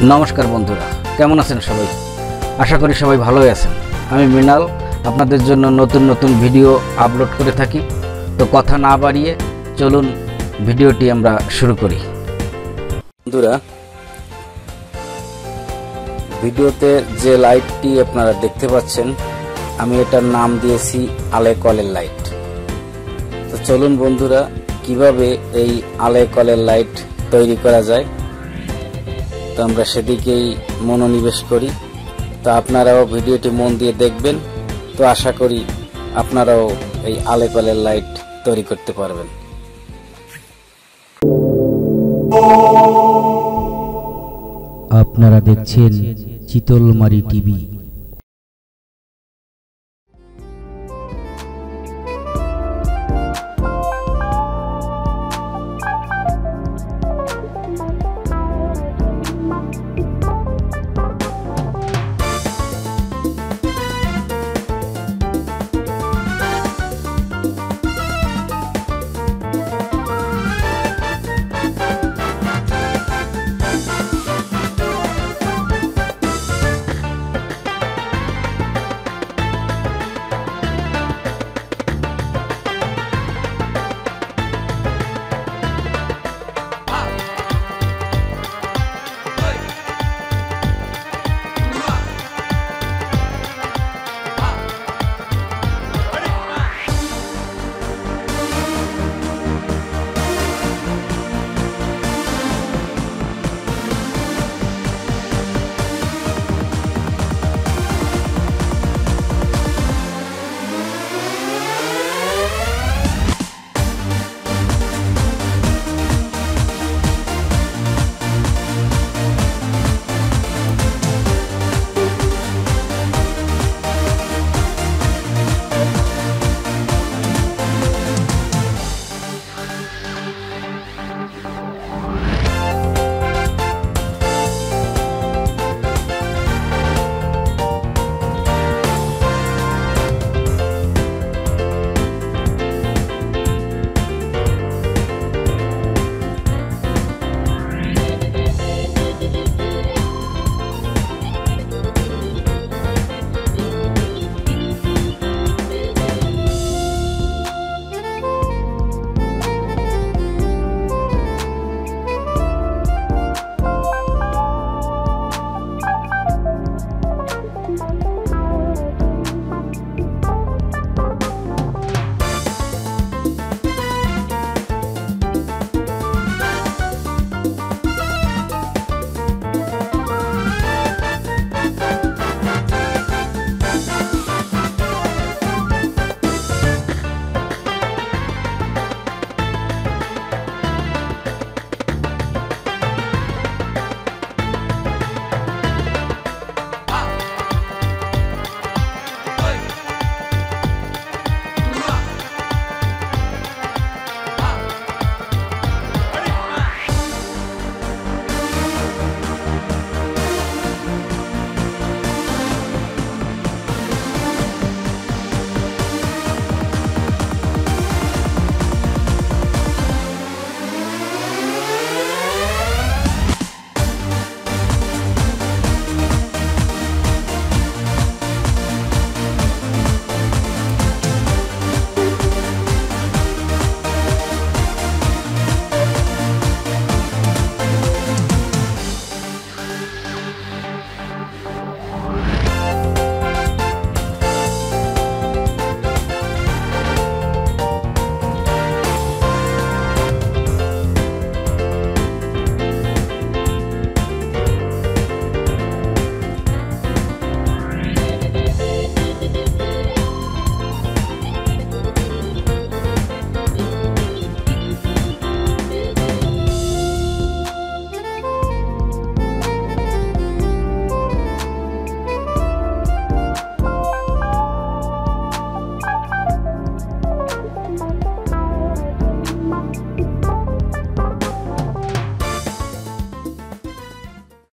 নমস্কার বন্ধুরা, কেমন আছেন সবাই? আশা করি সবাই ভালোই আছেন। আমি মৃণাল আপনাদের জন্য নতুন নতুন ভিডিও আপলোড করে থাকি। তো কথা না বাড়িয়ে চলুন ভিডিওটি আমরা শুরু করি। বন্ধুরা, ভিডিওতে যে লাইটটি আপনারা দেখতে পাচ্ছেন, আমি এটার নাম দিয়েছি আলে কলের লাইট। তো চলুন বন্ধুরা, কিভাবে এই আলে কলের লাইট তৈরি করা যায় তো আমরা সেদিকেই মনোনিবেশ করি। তো আপনারাও ভিডিওটি মন দিয়ে দেখবেন। তো আশা করি আপনারাও এই আলে কলের লাইট তৈরি করতে পারবেন। আপনারা দেখছেন চিতলমারি টিভি।